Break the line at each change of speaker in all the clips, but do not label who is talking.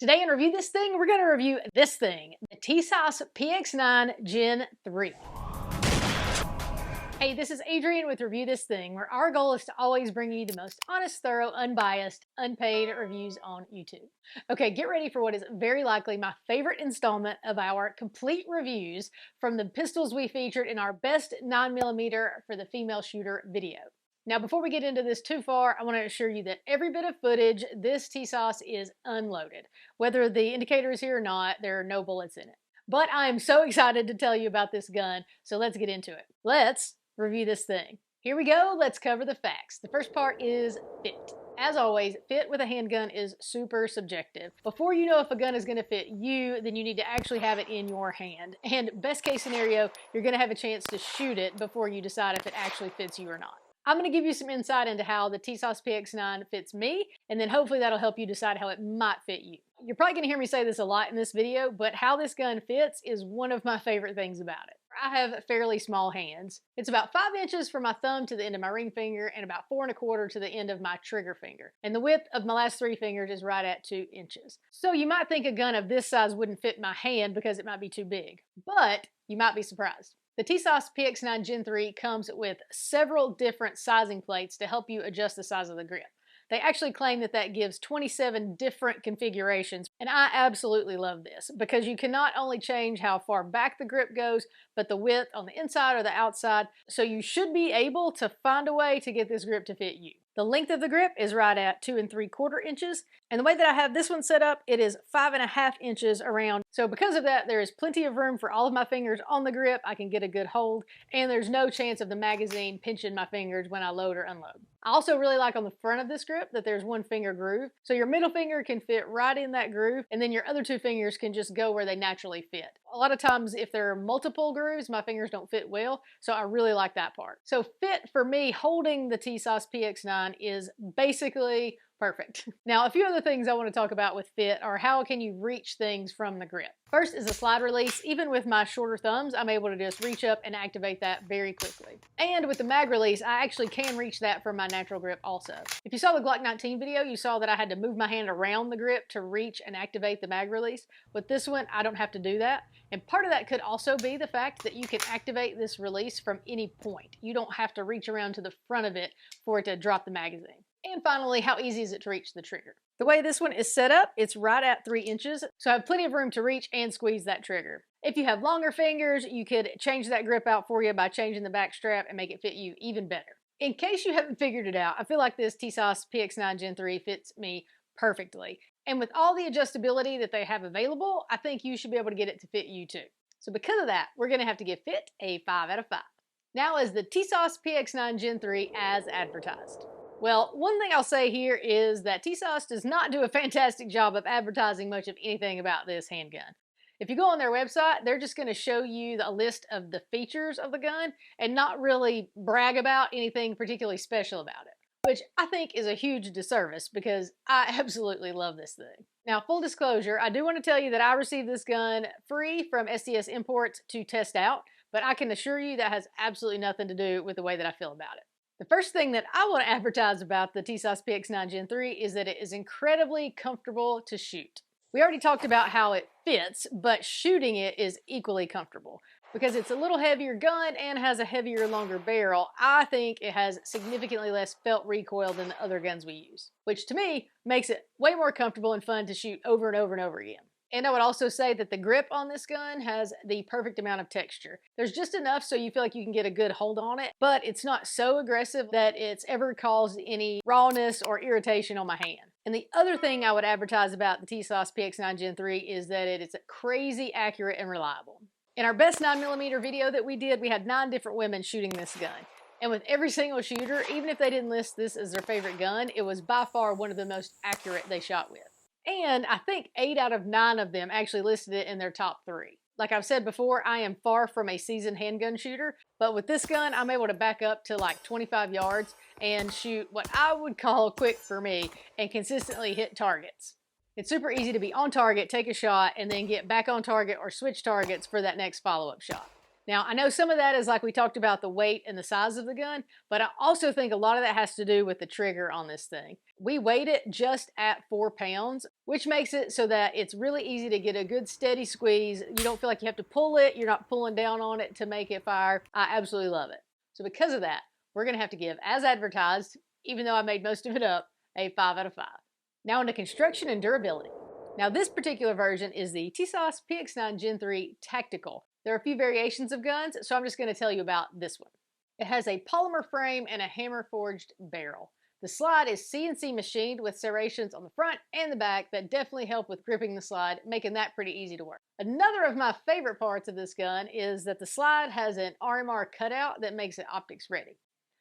Today in Review This Thing, we're going to review this thing, the Tisas PX9 Gen 3. Hey, this is Adrian with Review This Thing, where our goal is to always bring you the most honest, thorough, unbiased, unpaid reviews on YouTube. Okay, get ready for what is very likely my favorite installment of our complete reviews from the pistols we featured in our best 9mm for the female shooter video. Now, before we get into this too far, I want to assure you that every bit of footage, this Tisas is unloaded. Whether the indicator is here or not, there are no bullets in it. But I am so excited to tell you about this gun, so let's get into it. Let's review this thing. Here we go, let's cover the facts. The first part is fit. As always, fit with a handgun is super subjective. Before you know if a gun is going to fit you, then you need to actually have it in your hand. And best case scenario, you're going to have a chance to shoot it before you decide if it actually fits you or not. I'm going to give you some insight into how the Tisas PX9 fits me, and then hopefully that'll help you decide how it might fit you. You're probably going to hear me say this a lot in this video, but how this gun fits is one of my favorite things about it. I have fairly small hands. It's about 5 inches from my thumb to the end of my ring finger and about 4 1/4 to the end of my trigger finger. And the width of my last 3 fingers is right at 2 inches. So you might think a gun of this size wouldn't fit my hand because it might be too big, but you might be surprised. The Tisas PX9 Gen 3 comes with several different sizing plates to help you adjust the size of the grip. They actually claim that that gives 27 different configurations, and I absolutely love this because you can not only change how far back the grip goes, but the width on the inside or the outside, so you should be able to find a way to get this grip to fit you. The length of the grip is right at 2 3/4 inches, and the way that I have this one set up, it is 5 1/2 inches around. So because of that, there is plenty of room for all of my fingers on the grip. I can get a good hold, and there's no chance of the magazine pinching my fingers when I load or unload. I also really like on the front of this grip that there's 1 finger groove, so your middle finger can fit right in that groove, and then your other 2 fingers can just go where they naturally fit. A lot of times if there are multiple grooves, my fingers don't fit well, so I really like that part. So fit for me holding the Tisas PX9 is basically perfect. Now, a few other things I want to talk about with fit are how can you reach things from the grip. First is a slide release. Even with my shorter thumbs, I'm able to just reach up and activate that very quickly. And with the mag release, I actually can reach that from my natural grip also. If you saw the Glock 19 video, you saw that I had to move my hand around the grip to reach and activate the mag release. With this one, I don't have to do that. And part of that could also be the fact that you can activate this release from any point. You don't have to reach around to the front of it for it to drop the magazine. And finally, how easy is it to reach the trigger? The way this one is set up, it's right at 3 inches, so I have plenty of room to reach and squeeze that trigger. If you have longer fingers, you could change that grip out for you by changing the back strap and make it fit you even better. In case you haven't figured it out, I feel like this Tisas PX9 Gen 3 fits me perfectly. And with all the adjustability that they have available, I think you should be able to get it to fit you too. So because of that, we're going to have to give fit a 5 out of 5. Now is the Tisas PX9 Gen 3 as advertised. Well, one thing I'll say here is that Tisas does not do a fantastic job of advertising much of anything about this handgun. If you go on their website, they're just going to show you a list of the features of the gun and not really brag about anything particularly special about it, which I think is a huge disservice because I absolutely love this thing. Now, full disclosure, I do want to tell you that I received this gun free from SDS Imports to test out, but I can assure you that has absolutely nothing to do with the way that I feel about it. The first thing that I want to advertise about the Tisas PX9 Gen 3 is that it is incredibly comfortable to shoot. We already talked about how it fits, but shooting it is equally comfortable. Because it's a little heavier gun and has a heavier, longer barrel, I think it has significantly less felt recoil than the other guns we use, which to me makes it way more comfortable and fun to shoot over and over and over again. And I would also say that the grip on this gun has the perfect amount of texture. There's just enough so you feel like you can get a good hold on it, but it's not so aggressive that it's ever caused any rawness or irritation on my hand. And the other thing I would advertise about the Tisas PX9 Gen 3 is that it is crazy accurate and reliable. In our best 9mm video that we did, we had 9 different women shooting this gun. And with every single shooter, even if they didn't list this as their favorite gun, it was by far one of the most accurate they shot with. And I think 8 out of 9 of them actually listed it in their top 3. Like I've said before, I am far from a seasoned handgun shooter, but with this gun, I'm able to back up to like 25 yards and shoot what I would call quick for me and consistently hit targets. It's super easy to be on target, take a shot, and then get back on target or switch targets for that next follow-up shot. Now, I know some of that is like we talked about the weight and the size of the gun, but I also think a lot of that has to do with the trigger on this thing. We weighed it just at 4 pounds, which makes it so that it's really easy to get a good steady squeeze. You don't feel like you have to pull it. You're not pulling down on it to make it fire. I absolutely love it. So because of that, we're going to have to give, as advertised, even though I made most of it up, a 5 out of 5. Now on to construction and durability. Now this particular version is the Tisas PX9 Gen 3 Tactical. There are a few variations of guns, so I'm just going to tell you about this one. It has a polymer frame and a hammer-forged barrel. The slide is CNC machined with serrations on the front and the back that definitely help with gripping the slide, making that pretty easy to work. Another of my favorite parts of this gun is that the slide has an RMR cutout that makes it optics ready.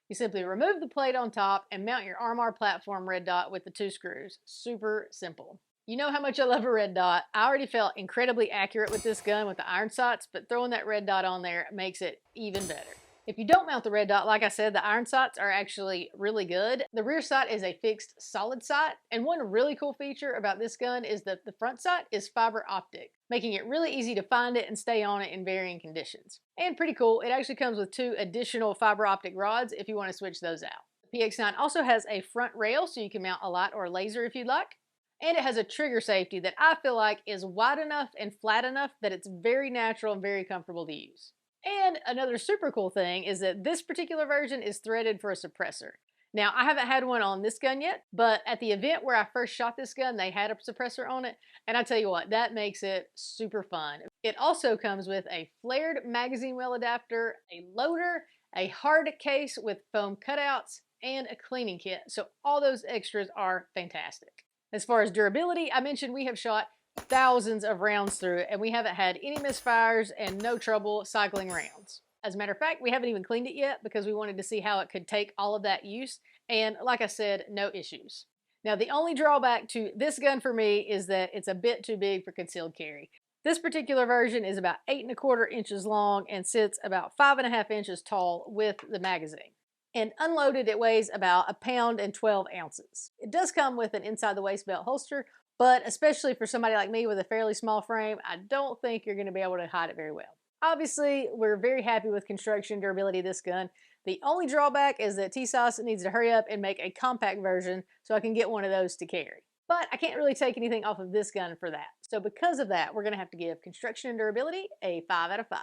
You simply remove the plate on top and mount your RMR platform red dot with the 2 screws. Super simple. You know how much I love a red dot. I already felt incredibly accurate with this gun with the iron sights, but throwing that red dot on there makes it even better. If you don't mount the red dot, like I said, the iron sights are actually really good. The rear sight is a fixed solid sight, and one really cool feature about this gun is that the front sight is fiber optic, making it really easy to find it and stay on it in varying conditions. And pretty cool, it actually comes with 2 additional fiber optic rods if you want to switch those out. The PX9 also has a front rail so you can mount a light or a laser if you'd like. And it has a trigger safety that I feel like is wide enough and flat enough that it's very natural and very comfortable to use. And another super cool thing is that this particular version is threaded for a suppressor. Now, I haven't had one on this gun yet, but at the event where I first shot this gun, they had a suppressor on it, and I tell you what, that makes it super fun. It also comes with a flared magazine well adapter, a loader, a hard case with foam cutouts, and a cleaning kit, so all those extras are fantastic. As far as durability, I mentioned we have shot thousands of rounds through it, and we haven't had any misfires and no trouble cycling rounds. As a matter of fact, we haven't even cleaned it yet because we wanted to see how it could take all of that use, and like I said, no issues. Now, the only drawback to this gun for me is that it's a bit too big for concealed carry. This particular version is about 8¼ inches long and sits about 5½ inches tall with the magazine. And unloaded, it weighs about 1 pound 12 ounces. It does come with an inside the waist belt holster, but especially for somebody like me with a fairly small frame, I don't think you're going to be able to hide it very well. Obviously, we're very happy with construction durability of this gun. The only drawback is that Tisas needs to hurry up and make a compact version so I can get one of those to carry. But I can't really take anything off of this gun for that. So because of that, we're going to have to give construction and durability a 5 out of 5.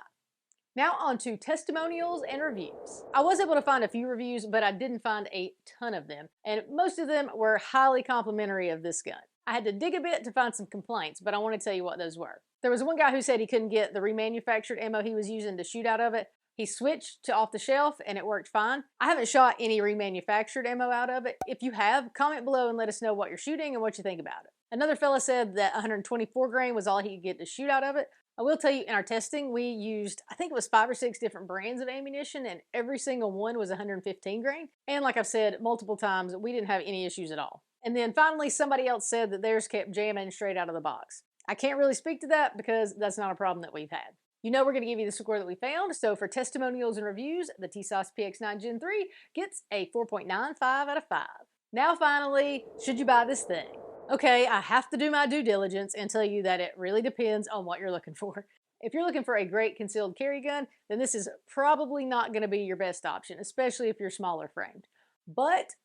Now on to testimonials and reviews. I was able to find a few reviews, but I didn't find a ton of them, and most of them were highly complimentary of this gun. I had to dig a bit to find some complaints, but I want to tell you what those were. There was one guy who said he couldn't get the remanufactured ammo he was using to shoot out of it. He switched to off the shelf and it worked fine. I haven't shot any remanufactured ammo out of it. If you have, comment below and let us know what you're shooting and what you think about it. Another fella said that 124 grain was all he could get to shoot out of it. I will tell you, in our testing, we used, I think it was 5 or 6 different brands of ammunition, and every single one was 115 grain. And like I've said multiple times, we didn't have any issues at all. And then finally, somebody else said that theirs kept jamming straight out of the box. I can't really speak to that because that's not a problem that we've had. You know we're going to give you the score that we found, so for testimonials and reviews, the Tisas PX9 Gen 3 gets a 4.95 out of 5. Now finally, should you buy this thing? Okay, I have to do my due diligence and tell you that it really depends on what you're looking for. If you're looking for a great concealed carry gun, then this is probably not going to be your best option, especially if you're smaller framed. But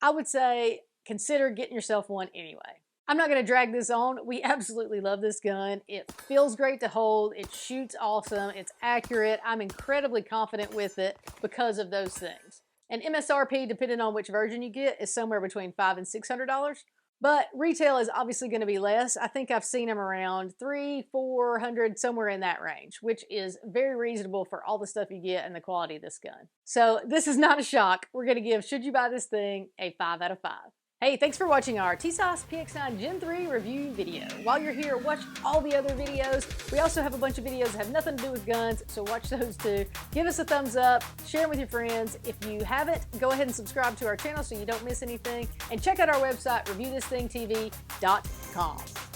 I would say consider getting yourself one anyway. I'm not going to drag this on. We absolutely love this gun. It feels great to hold. It shoots awesome. It's accurate. I'm incredibly confident with it because of those things. And MSRP, depending on which version you get, is somewhere between $500 and $600. But retail is obviously going to be less. I think I've seen them around $300–400, somewhere in that range, which is very reasonable for all the stuff you get and the quality of this gun. So this is not a shock. We're going to give Should You Buy This Thing a 5 out of 5. Hey, thanks for watching our Tisas PX9 Gen 3 review video. While you're here, watch all the other videos. We also have a bunch of videos that have nothing to do with guns, so watch those too. Give us a thumbs up, share them with your friends. If you haven't, go ahead and subscribe to our channel so you don't miss anything. And check out our website, reviewthisthingtv.com.